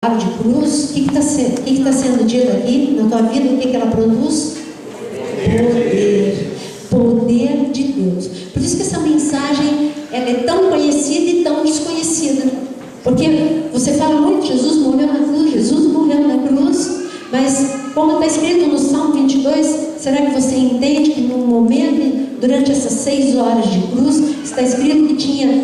de cruz, o que está sendo dito aqui na tua vida? O que ela produz? Poder de Deus. Por isso que essa mensagem ela é tão conhecida e tão desconhecida, porque você fala muito, Jesus morreu na cruz, mas como está escrito no Salmo 22, será que você entende que no momento, durante essas 6 horas de cruz, está escrito que tinha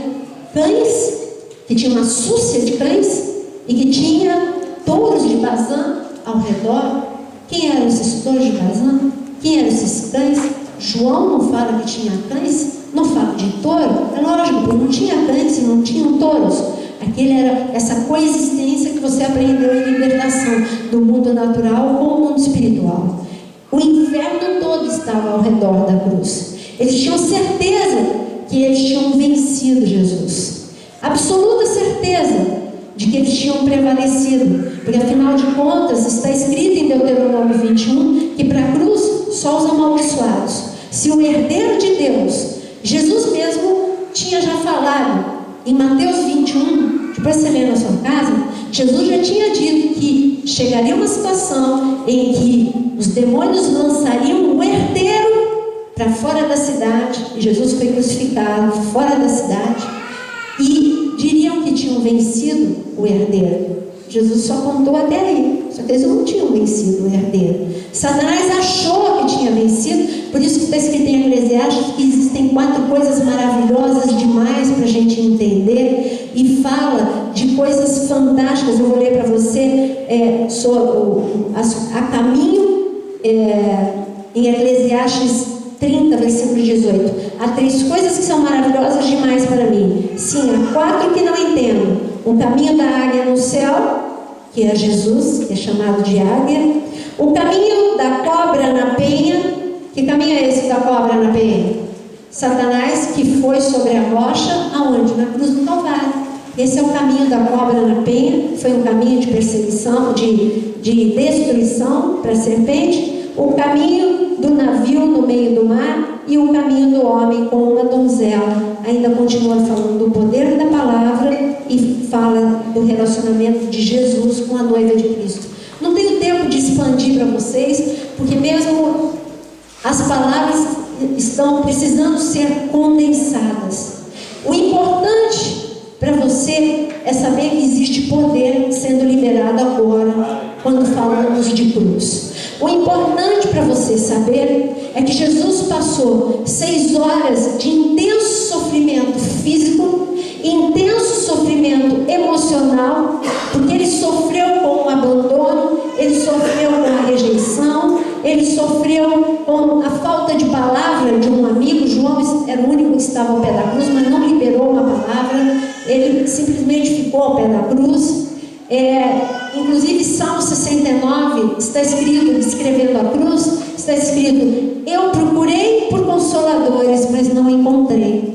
cães, que tinha uma súcia de cães e que tinha touros de Bazã ao redor? Quem eram esses touros de Bazã? Quem eram esses cães? João não fala que tinha cães, não fala de touro. É lógico, porque não tinha cães e não tinham touros. Aquele era essa coexistência que você aprendeu em libertação do mundo natural com o mundo espiritual. O inferno todo estava ao redor da cruz. Eles tinham certeza que eles tinham vencido Jesus, absoluta certeza de que eles tinham prevalecido, porque afinal de contas está escrito em Deuteronômio 21 que para a cruz só os amaldiçoados. Se o herdeiro de Deus, Jesus mesmo tinha já falado em Mateus 21, depois você lê na sua casa, Jesus já tinha dito que chegaria uma situação em que os demônios lançariam o herdeiro para fora da cidade, e Jesus foi crucificado fora da cidade, e diriam que tinham vencido o herdeiro. Jesus só contou até aí, só que eles não tinham vencido o herdeiro. Satanás achou que tinha vencido, por isso que está escrito em Eclesiastes que existem 4 coisas maravilhosas demais para a gente entender, e fala de coisas fantásticas. Eu vou ler para você a caminho em Eclesiastes 30, versículo 18. Há 3 coisas que são maravilhosas demais para mim. Sim, há 4 que não entendo. O caminho da águia no céu, que é Jesus, que é chamado de águia. O caminho da cobra na penha. Que caminho é esse da cobra na penha? Satanás, que foi sobre a rocha, aonde? Na cruz do Calvário. Esse é o caminho da cobra na penha. Foi um caminho de perseguição, de destruição para a serpente. O caminho do navio no meio do mar e o caminho do homem com uma donzela. Ainda continua falando do poder da palavra e fala do relacionamento de Jesus com a noiva de Cristo. Não tenho tempo de expandir para vocês, porque mesmo as palavras estão precisando ser condensadas. O importante para você é saber que existe poder sendo liberado agora, quando falamos de cruz. O importante para você saber é que Jesus passou 6 horas de intenso sofrimento físico, intenso sofrimento emocional, porque ele sofreu com o abandono, ele sofreu com a rejeição, ele sofreu com a falta de palavra de um amigo. João era o único que estava ao pé da cruz, mas não liberou uma palavra, ele simplesmente ficou ao pé da cruz. Inclusive Salmo 69 está escrito, descrevendo a cruz, está escrito: eu procurei por consoladores, mas não encontrei.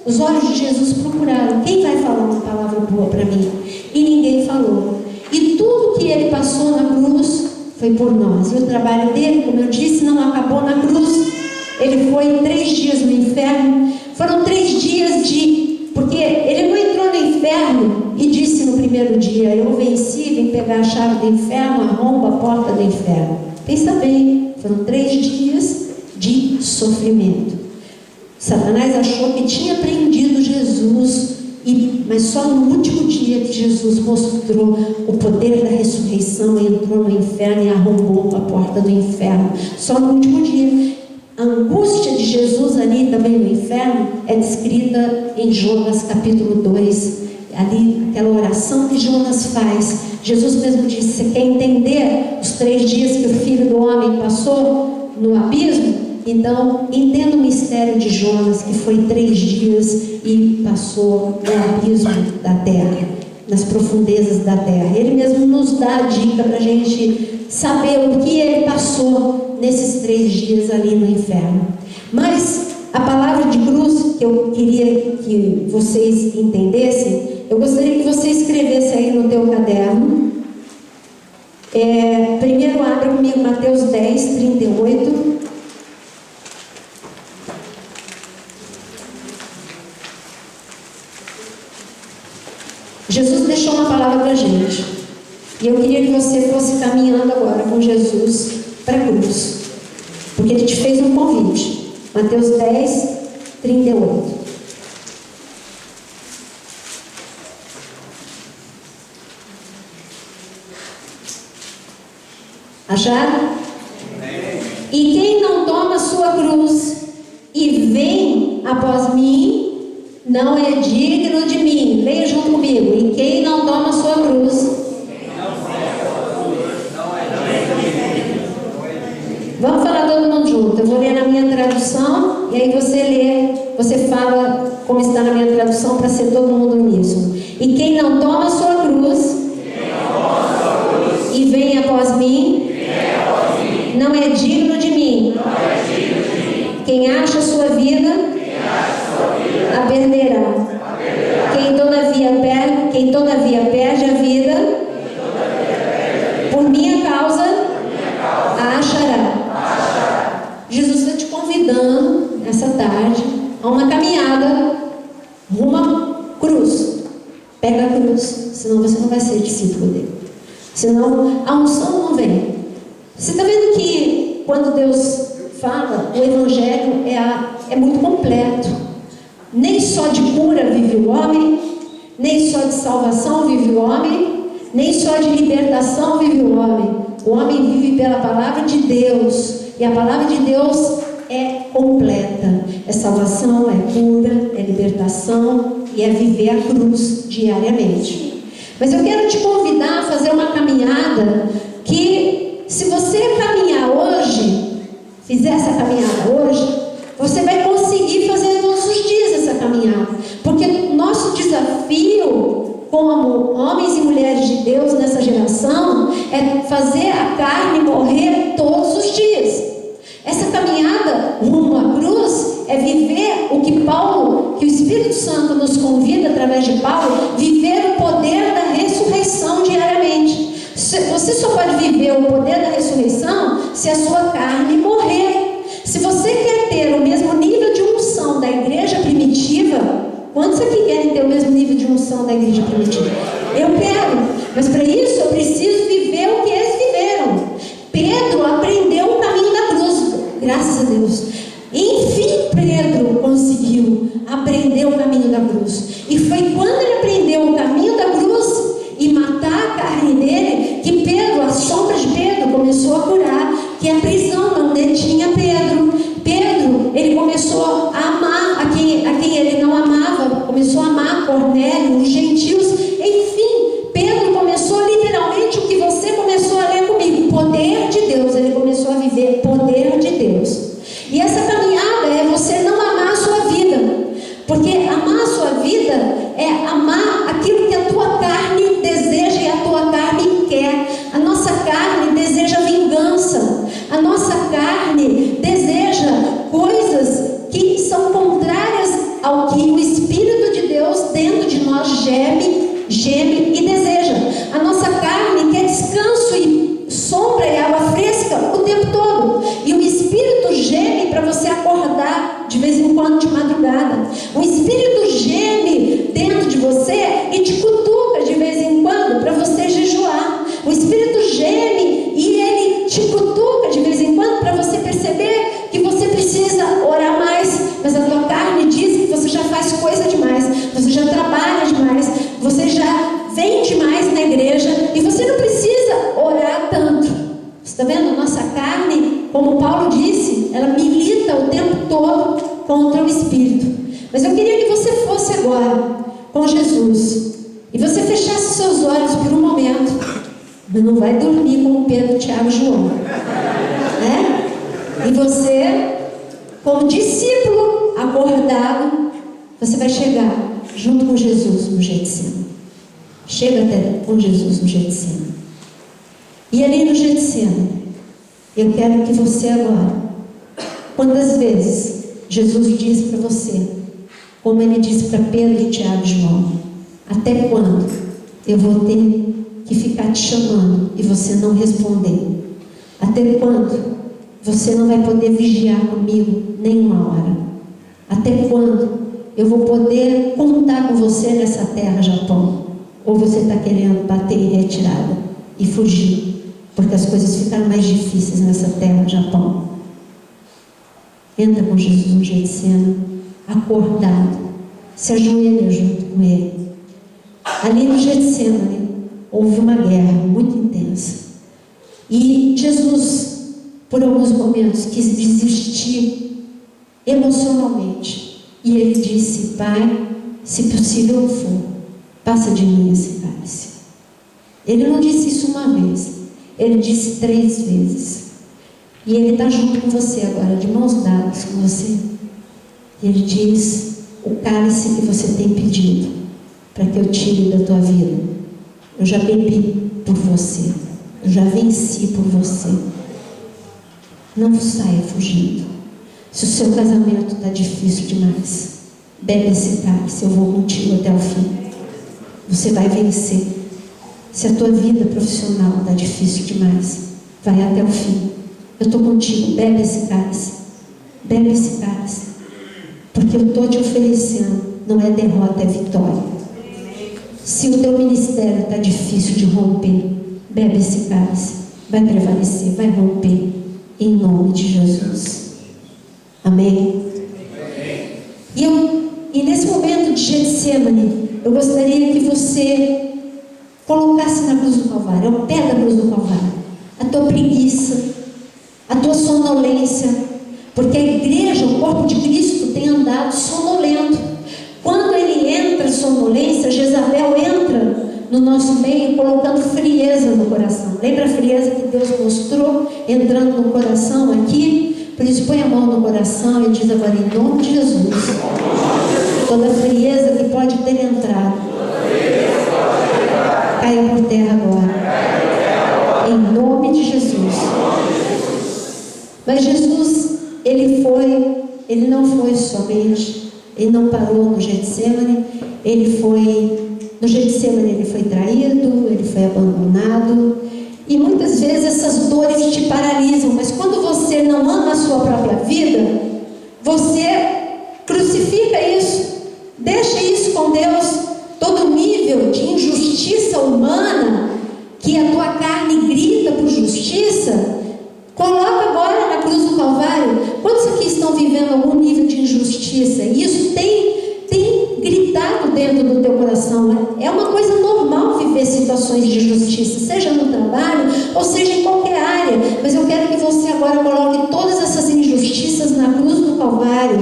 Os olhos de Jesus procuraram, quem vai falar uma palavra boa para mim? E ninguém falou. E tudo que ele passou na cruz foi por nós. E o trabalho dele, como eu disse, não acabou na cruz. Ele foi 3 dias no inferno. Foram 3 dias porque ele não entrou no inferno e disse no primeiro dia: eu venci, vim pegar a chave do inferno, arromba a porta do inferno. Pensa bem, foram 3 dias de sofrimento. Satanás achou que tinha prendido Jesus, mas só no último dia que Jesus mostrou o poder da ressurreição, entrou no inferno e arrombou a porta do inferno. Só no último dia. A angústia de Jesus ali também no inferno é descrita em Jonas capítulo 2. Ali, aquela oração que Jonas faz. Jesus mesmo disse: você quer entender os 3 dias que o Filho do Homem passou no abismo? Então, entenda o mistério de Jonas, que foi 3 dias e passou no abismo da terra, nas profundezas da terra. Ele mesmo nos dá a dica para a gente saber o que ele passou nesses 3 dias ali no inferno. Mas a palavra de cruz que eu queria que vocês entendessem, eu gostaria que você escrevesse aí no teu caderno. Primeiro abre comigo Mateus 10, 38. Jesus deixou uma palavra para a gente. E eu queria que você fosse caminhando agora com Jesus para a cruz, porque Ele te fez um convite. Mateus 10, 38. Acharam? E quem não toma sua cruz e vem após mim, não é digno de mim. Leia junto comigo. E quem não toma sua cruz. Vamos falar todo mundo junto. Eu vou ler na minha tradução e aí você lê, você fala como está na minha tradução para ser todo mundo uníssono. E quem não toma sua cruz e vem após mim, não é digno de mim. Quem acha sua vida, a perderá. Quem todavia perde a vida, por minha causa, a achará. Jesus está te convidando nessa tarde a uma caminhada rumo à cruz. Pega a cruz, senão você não vai ser discípulo dele. Senão a unção não vem. Você está vendo que quando Deus fala, o Evangelho é muito completo. Nem só de cura vive o homem, nem só de salvação vive o homem, nem só de libertação vive o homem. O homem vive pela palavra de Deus, e a palavra de Deus é completa. É salvação, é cura, é libertação e é viver a cruz diariamente. Mas eu quero te convidar a fazer uma caminhada que, se você caminhar hoje, fizer essa caminhada hoje, você vai conseguir fazer todos os dias essa caminhada. Porque o nosso desafio como homens e mulheres de Deus nessa geração é fazer a carne morrer todos os dias. Essa caminhada rumo à cruz é viver o que o Espírito Santo nos convida através de Paulo, viver o poder da ressurreição diariamente. Você só pode viver o poder da ressurreição se a sua carne morrer. Se você quer ter o mesmo nível de unção da igreja primitiva, quantos aqui querem ter o mesmo nível de unção da igreja primitiva? Eu quero, mas para isso eu preciso viver o que eles viveram. Pedro aprendeu o caminho da cruz, graças a Deus. Enfim, Pedro conseguiu aprender o caminho da cruz. E foi quando ele aprendeu o caminho da cruz e matar a carne dele, que Pedro, a sombra de Pedro, começou a curar, que a prisão não detinha Pedro. Pedro, ele começou a amar a quem ele não amava, começou a amar Cornélio, os gentios. Enfim, Pedro começou literalmente o que você começou a ler comigo, poder de Deus. Ele começou a viver poder de Deus. E essa caminhada é você não amar a sua vida, porque amar a sua vida é amar aquilo que a tua carne deseja e a tua carne quer. A nossa carne deseja vingança, a nossa carne deseja coisas que são contrárias ao que o Espírito de Deus dentro de nós geme e deseja. A nossa carne quer descanso e sombra e água fresca o tempo todo, e o Espírito geme para você acordar de vez em quando de madrugada. O Espírito geme dentro de você e te cutuca de vez em quando para você jejuar. O Espírito geme e ele te cutuca de vez em quando para você perceber que você precisa orar mais, mas a tua carne diz que você já faz coisa demais, você já trabalha demais, você já vem demais na igreja e você não precisa orar tanto. Você está vendo? Nossa carne, como Paulo disse, ela milita o tempo todo contra o Espírito. Mas eu queria que você fosse agora com Jesus e você fechasse seus olhos por um momento, mas não vai dormir como Pedro, Tiago e João, né? E você, como discípulo acordado, você vai chegar junto com Jesus no Getsemane. Chega até com Jesus no Getsemane. E ali no Getsemane, eu quero que você agora, quantas vezes Jesus disse para você, como ele disse para Pedro, Tiago e João, até quando eu vou ter que ficar te chamando e você não responder? Até quando você não vai poder vigiar comigo nenhuma hora? Até quando eu vou poder contar com você nessa terra, Japão? Ou você está querendo bater em retirada? e fugiu, porque as coisas ficaram mais difíceis nessa terra, Japão. Entra com Jesus no Getsemane, acordado, se ajoelha junto com ele. Ali no Getsemane houve uma guerra muito intensa. E Jesus, por alguns momentos, quis desistir emocionalmente. E ele disse: Pai, se possível for, passa de mim esse cálice. Ele não disse isso uma vez, ele disse 3 vezes. E ele está junto com você agora, de mãos dadas com você. E ele diz: o cálice que você tem pedido para que eu tire da tua vida, eu já bebi por você, eu já venci por você. Não saia fugindo. Se o seu casamento está difícil demais, bebe esse cálice, eu vou contigo até o fim. Você vai vencer. Se a tua vida profissional está difícil demais, vai até o fim. Eu estou contigo, bebe esse cálice. Bebe esse cálice. Porque eu estou te oferecendo, não é derrota, é vitória. Se o teu ministério está difícil de romper, bebe esse cálice. Vai prevalecer, vai romper. Em nome de Jesus. Amém? E nesse momento de Getsemane, eu gostaria que você colocasse na cruz do Calvário, ao pé da cruz do Calvário, a tua preguiça, a tua sonolência, porque a igreja, o corpo de Cristo, tem andado sonolento. Quando ele entra sonolência, Jezabel entra no nosso meio colocando frieza no coração. Lembra a frieza que Deus mostrou entrando no coração aqui? Por isso põe a mão no coração e diz agora: em nome de Jesus, toda frieza que pode ter entrado, caia por terra agora, em nome de Jesus. Mas Jesus, ele não foi somente, ele não parou no Getsemane, no Getsemane ele foi traído, ele foi abandonado. E muitas vezes essas dores te paralisam, mas quando você não ama a sua própria vida, você crucifica isso, deixa isso com Deus. Todo nível de injustiça humana que a tua carne grita por justiça, coloca agora na cruz do Calvário. Quantos aqui estão vivendo algum nível de injustiça? E isso tem gritado dentro do teu coração. É uma coisa normal viver situações de injustiça, seja no trabalho ou seja em qualquer área. Mas eu quero que você agora coloque todas essas injustiças na cruz do Calvário.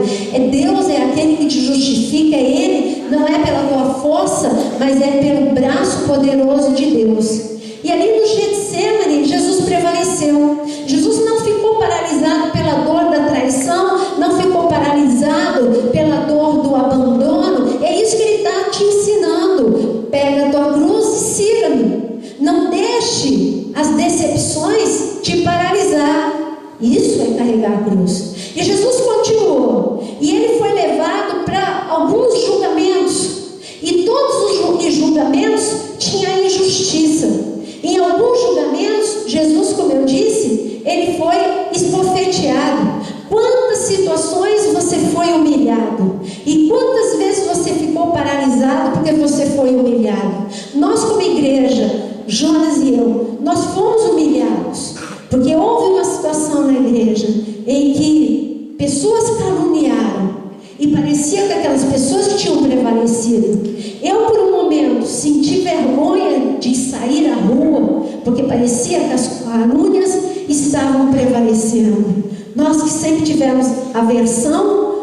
Deus é aquele que te justifica, é Ele, não é pela tua força, mas é pelo braço poderoso de Deus. E ali no Getsemane, Jesus prevaleceu. Jesus não ficou paralisado pela dor da traição, não ficou paralisado pela dor do abandono. É isso que Ele está te ensinando. Pega a tua cruz e siga-me. Não deixe as decepções te paralisar. Isso é carregar a cruz. E Jesus continuou. E Ele foi levado para alguns julgamentos. E todos os julgamentos tinham injustiça. Em alguns julgamentos, Jesus, como eu disse, ele foi esbofeteado. Quantas situações você foi humilhado? E quantas vezes você ficou paralisado porque você foi humilhado? Nós, como igreja, Jonas e eu, nós fomos humilhados. Porque houve uma situação na igreja em que pessoas caluniaram. E parecia que aquelas pessoas tinham prevalecido. Eu, por um momento, senti vergonha de sair à rua, porque parecia que as calúnias estavam prevalecendo. Nós que sempre tivemos aversão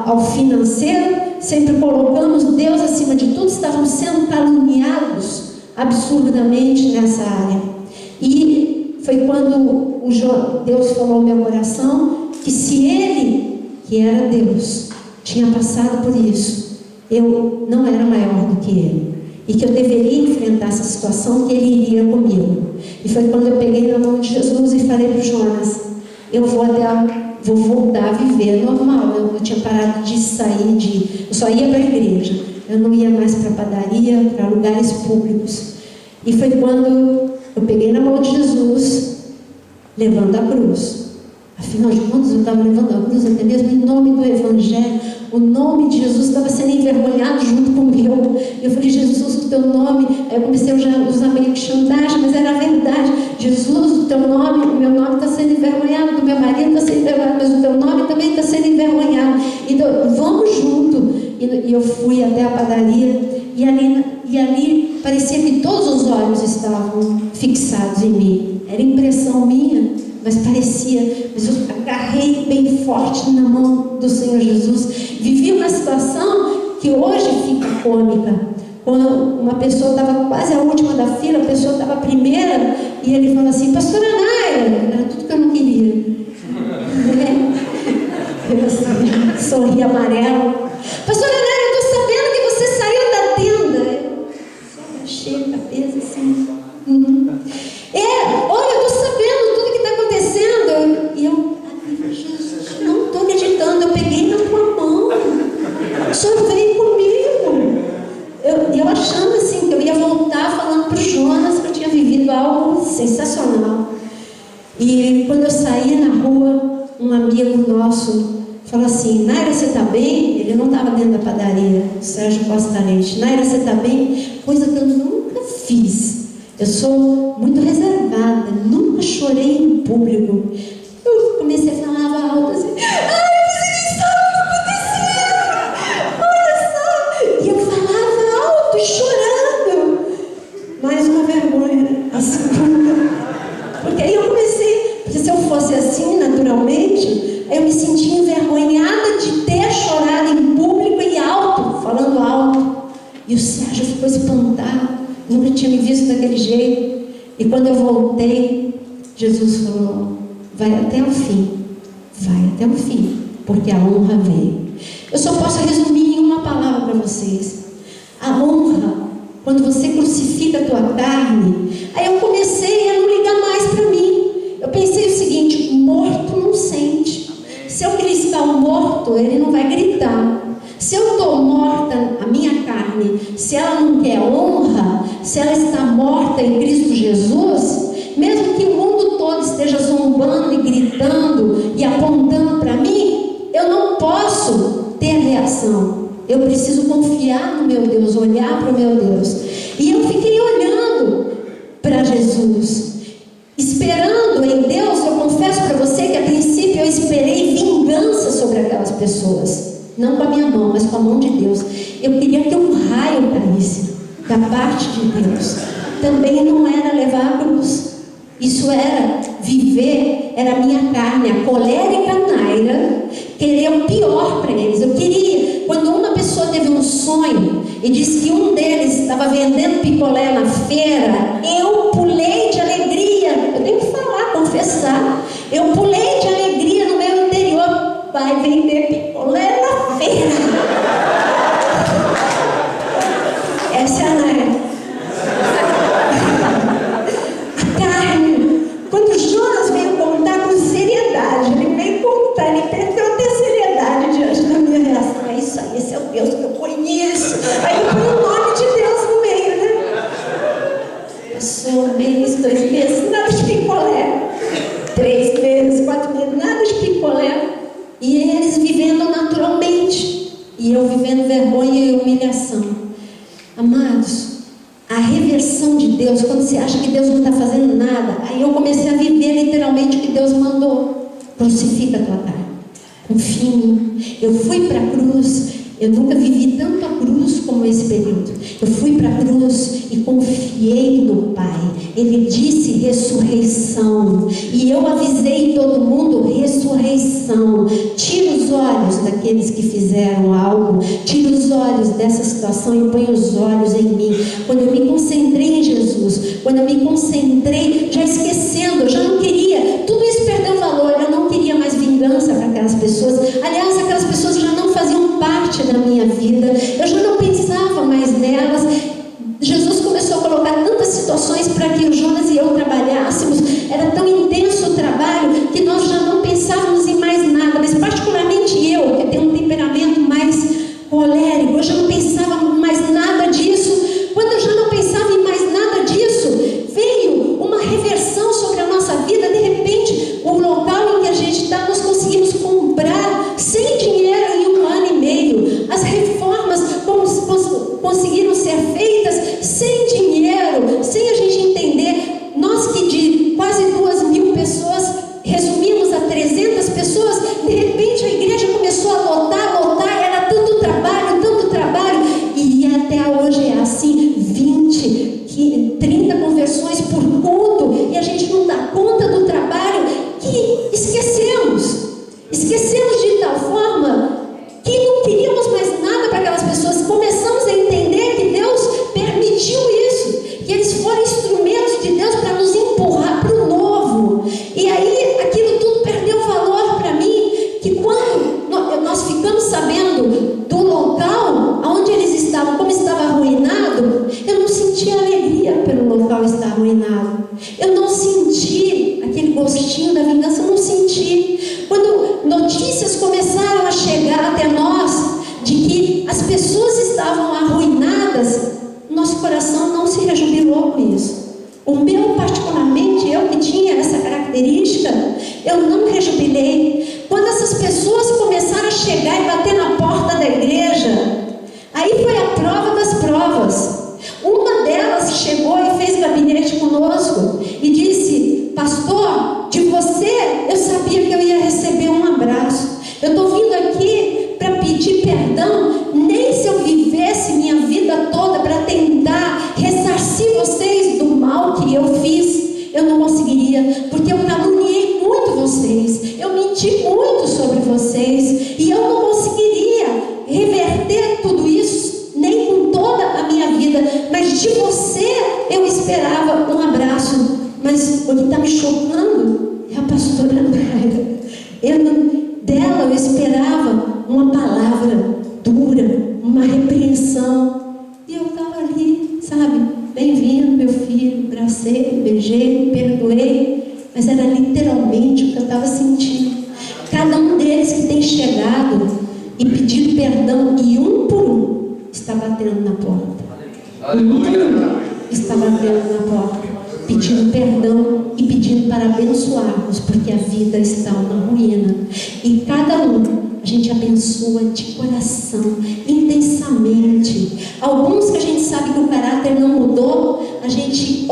ao financeiro, sempre colocamos Deus acima de tudo, estávamos sendo caluniados absurdamente nessa área. E foi quando Deus falou ao meu coração que se Ele, que era Deus, tinha passado por isso, eu não era maior do que Ele, e que eu deveria enfrentar essa situação, que Ele iria comigo. E foi quando eu peguei na mão de Jesus e falei para o Jonas: eu vou voltar a viver normal. Eu tinha parado de sair, eu só ia para a igreja, eu não ia mais para a padaria, para lugares públicos. E foi quando eu peguei na mão de Jesus, levando a cruz. Afinal de contas, eu estava levando a cruz até mesmo em nome do Evangelho. O nome de Jesus estava sendo envergonhado junto com o meu. Eu falei: Jesus, usa o teu nome. Aí eu comecei a usar meio que chantagem, mas era verdade. e eu fui até a padaria, e ali parecia que todos os olhos estavam fixados em mim. Era impressão minha, mas parecia. Mas eu agarrei bem forte na mão do Senhor Jesus. Vivi uma situação que hoje fica cômica. Quando uma pessoa estava quase a última da fila, a pessoa estava a primeira, e ele falou assim: pastora Naira, era tudo que eu não queria. Eu assim, sorri amarelo. Pastora Naira, eu estou sabendo que você saiu da tenda. Eu só baixei a cabeça assim. Olha, eu estou sabendo tudo que está acontecendo. E eu, Jesus, não estou acreditando. Eu peguei na tua mão. O Senhor veio comigo. Eu achando assim que eu ia voltar falando para o Jonas que eu tinha vivido algo sensacional. E quando eu saí na rua, um amigo nosso falou assim: Naira, você está bem? Ele não estava dentro da padaria, Sérgio Costa Leite. Naira, você está bem? Coisa que eu nunca fiz. Eu sou muito reservada, nunca chorei em público. Eu comecei a falar alto assim: ai, você nem sabe o que aconteceu! Olha só! E eu falava alto, chorando. Mais uma vergonha, a segunda. Porque aí eu comecei, porque se eu fosse assim naturalmente, eu me sentia envergonhada de ter chorado em público e alto, falando alto. E o Sérgio ficou espantado, nunca tinha me visto daquele jeito. E quando eu voltei, Jesus falou: vai até o fim, vai até o fim, porque a honra veio. Eu só posso resumir em uma palavra para vocês: a honra. Quando você crucifica a tua carne, aí eu comecei a não ligar mais para mim. Eu pensei o seguinte: morto não sente. Se eu criticar o morto, ele não vai gritar. Se eu estou morta, a minha carne, se ela não quer honra, se ela está morta em Cristo Jesus, mesmo que o mundo todo esteja zombando e gritando e apontando para mim, eu não posso ter reação. Eu preciso confiar no meu Deus, olhar para o meu Deus. E eu fiquei olhando para Jesus, esperando em Deus. Eu confesso para você que a princípio eu esperei vingança sobre aquelas pessoas. Não com a minha mão, mas com a mão de Deus. Eu queria que um raio caísse da parte de Deus. Também não era levar a cruz. Isso era viver, era a minha carne, a colérica Naira, querer o pior para eles. Eu queria, quando uma pessoa teve um sonho e disse que um deles estava vendendo picolé na feira, eu pulei de alegria. Eu tenho que falar, confessar. Eu pulei de alegria no meu interior. Vai vender picolé na feira. Essa é a Naira. Quando Jonas veio contar com seriedade, ele veio contar, ele pretendeu ter seriedade diante da minha reação. É isso aí, esse é o Deus que eu conheço. Aí eu põe o nome de Deus no meio, né? Passou um mês, 2 meses, nada de picolé. 3 meses, 4 meses, nada de picolé. E eles vivendo naturalmente, e eu vivendo vergonha e humilhação. Amados, a reversão de Deus, quando você acha que Deus não está fazendo nada, aí eu comecei a viver literalmente o que Deus mandou. Crucifica a tua carne, confia em mim. Eu fui para a cruz, eu nunca vivi tanto a cruz como esse período. Eu fui para a cruz e confiei no Pai. Ele disse ressurreição, e eu avisei todo mundo: ressurreição. Tira os olhos daqueles que fizeram algo, tira os olhos dessa situação e põe os olhos em mim. Quando eu me concentrei em Jesus, quando eu me concentrei, já esquecendo, eu já não queria, tudo isso perdeu valor, eu não queria mais vingança para aquelas pessoas. Aliás, aquelas pessoas já não faziam parte da minha vida, eu já não pensava mais nelas. Jesus começou a colocar tantas situações para que o Jonas e eu trabalhássemos. Era tão intenso o trabalho que nós já não pensávamos em mais nada. Mas particularmente eu, que tenho um temperamento mais colérico, eu já não pensava mais nada disso. Quando eu já não pensava em mais nada disso, veio uma reversão sobre a nossa vida. De repente, o local em que a gente está, nós conseguimos comprar sem dinheiro em 1 ano e meio. As reformas conseguiram ser feitas sem dinheiro, sem a gente entender. Nós que de quase 2.000 pessoas resumimos a 3 instrumentos de Deus para nos empurrar para o novo. E aí aquilo tudo perdeu valor para mim, que quando nós ficamos sabendo do local onde eles estavam, como estava arruinado, eu não senti alegria pelo local estar arruinado. Eu não senti aquele gostinho da vingança, eu não senti. Quando notícias começaram a chegar até nós de que as pessoas estavam arruinadas, nosso coração não se rejubilou com isso. O meu, particularmente, eu que tinha essa característica, eu não me rejubilei. Quando essas pessoas começaram a chegar e bater na porta da igreja, aí foi a prova das provas. Uma delas chegou e fez gabinete conosco e disse: pastor, de você eu sabia que eu ia receber um abraço. Eu estou vindo aqui para pedir perdão. Nem se eu vivesse minha vida toda para tentar ressarcir vocês do mal que eu fiz, eu não conseguiria, porque eu caluniei muito vocês, eu menti muito sobre vocês, e eu não conseguiria reverter tudo isso, nem com toda a minha vida. Mas de você eu esperava um abraço. Mas o que está me chocando é a pastora Andréia. Dela eu esperava uma palavra dura, uma repreensão, e eu estava ali, sabe, bem-vindo meu filho, abracei, beijei, perdoei, mas era literalmente o que eu estava sentindo. Cada um deles que tem chegado e pedido perdão, e um por um está batendo na porta. Um por um está batendo na porta, pedindo perdão e pedindo para abençoarmos, porque a vida está uma ruína. E cada um a gente abençoa de coração, intensamente. Alguns que a gente sabe que o caráter não mudou, a gente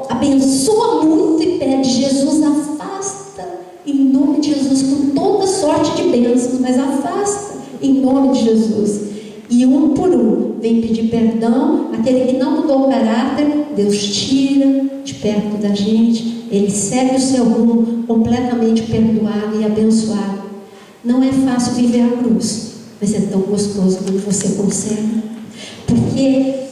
abençoa muito e pede: Jesus, afasta em nome de Jesus, com toda sorte de bênçãos, mas afasta em nome de Jesus. E um por um vem pedir perdão. Aquele que não mudou o caráter, Deus tira de perto da gente, ele segue o seu rumo completamente perdoado e abençoado. Não é fácil viver a cruz, mas é tão gostoso quando você consegue, porque